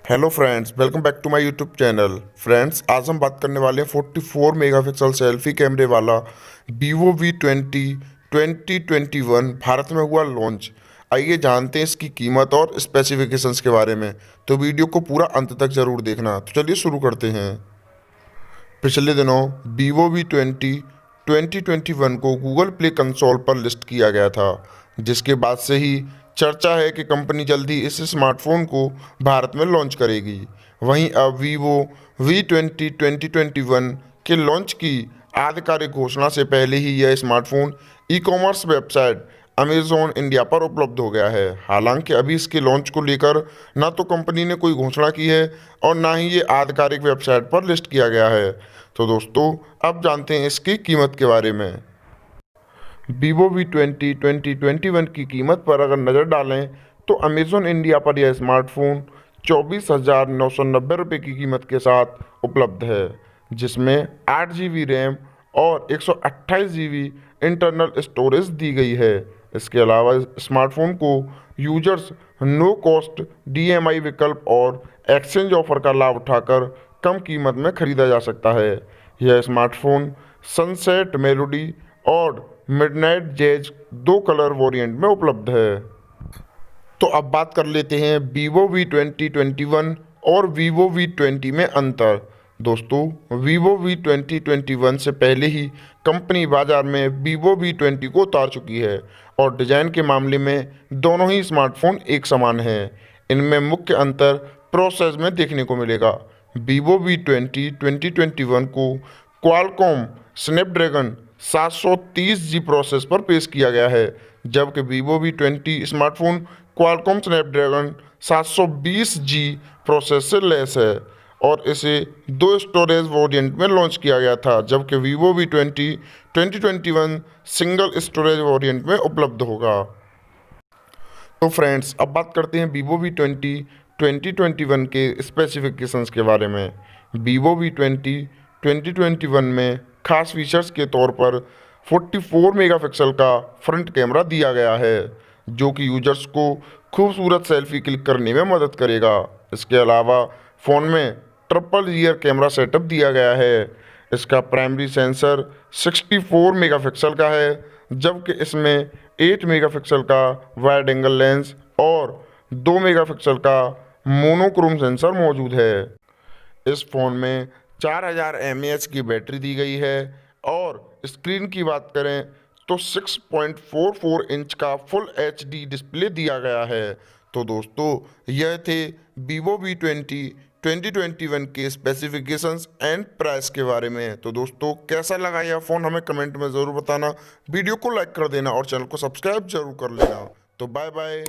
Hello friends, welcome back to my YouTube channel. Friends, आज हम बात करने वाले हैं 44 मेगापिक्सल सेल्फी कैमरे वाला Vivo V20 2021 भारत में हुआ लॉन्च। आइए जानते हैं इसकी कीमत और स्पेसिफिकेशंस के बारे में। तो वीडियो को पूरा अंत तक ज़रूर देखना। तो चलिए शुरू करते हैं। पिछले दिनों Vivo V20 2021 को गूगल प्ले कंसोल पर लिस्ट किया गया था, जिसके बाद से ही चर्चा है कि कंपनी जल्दी इस स्मार्टफोन को भारत में लॉन्च करेगी। वहीं अब Vivo V20 2021 के लॉन्च की आधिकारिक घोषणा से पहले ही यह smartphone e commerce website Amazon India पर उपलब्ध हो गया है। हालांकि अभी इसके लॉन्च को लेकर ना तो कंपनी ने कोई घोषणा की है और ना ही ये आधिकारिक वेबसाइट पर लिस्ट किया गया है। तो दोस्तों, अब जानते हैं इसकी कीमत के बारे में। Vivo V20 2021 की कीमत पर अगर नज़र डालें तो अमेजॉन इंडिया पर यह स्मार्टफोन 24,990 रुपये की कीमत के साथ उपलब्ध है, जिसमें 8 GB रैम और 128 GB इंटरनल स्टोरेज दी गई है। इसके अलावा स्मार्टफोन को यूजर्स नो कॉस्ट DMI विकल्प और एक्सचेंज ऑफर का लाभ उठाकर कम कीमत में खरीदा जा सकता है। यह स्मार्टफोन सनसेट मेलोडी और मिडनाइट जैज 2 कलर वेरिएंट में उपलब्ध है। तो अब बात कर लेते हैं Vivo V20 21 और Vivo V20 में अंतर। दोस्तों, Vivo V20 21 से पहले ही कंपनी बाजार में Vivo V20 को उतार चुकी है और डिज़ाइन के मामले में दोनों ही स्मार्टफोन एक समान हैं। इनमें मुख्य अंतर प्रोसेस में देखने को मिलेगा। Vivo V20 2021 को क्वालकॉम स्नैपड्रैगन 730G प्रोसेस पर पेश किया गया है, जबकि Vivo V20 smartphone Qualcomm Snapdragon 720G process से लैस है और इसे 2 स्टोरेज वेरिएंट में लॉन्च किया गया था, जबकि Vivo V20 2021 single storage variant में उपलब्ध होगा। तो फ्रेंड्स, अब बात करते हैं Vivo V20 2021 के स्पेसिफिकेशंस के बारे में। Vivo V20 2021 में खास फीचर्स के तौर पर 44 मेगापिक्सल का फ्रंट कैमरा दिया गया है, जो कि यूजर्स को खूबसूरत सेल्फी क्लिक करने में मदद करेगा। इसके अलावा फ़ोन में ट्रिपल रियर कैमरा सेटअप दिया गया है। इसका प्राइमरी सेंसर 64 मेगापिक्सल का है, जबकि इसमें 8 मेगापिक्सल का वाइड एंगल लेंस और 2 मेगापिक्सल का मोनोक्रोम सेंसर मौजूद है। इस फ़ोन में 4000 mAh की बैटरी दी गई है और स्क्रीन की बात करें तो 6.44 इंच का फुल HD डिस्प्ले दिया गया है। तो दोस्तों, यह थे Vivo V20 2021 के स्पेसिफिकेशंस एंड प्राइस के बारे में। तो दोस्तों, कैसा लगा यह फ़ोन हमें कमेंट में ज़रूर बताना। वीडियो को लाइक कर देना और चैनल को सब्सक्राइब जरूर कर लेना। तो बाय बाय।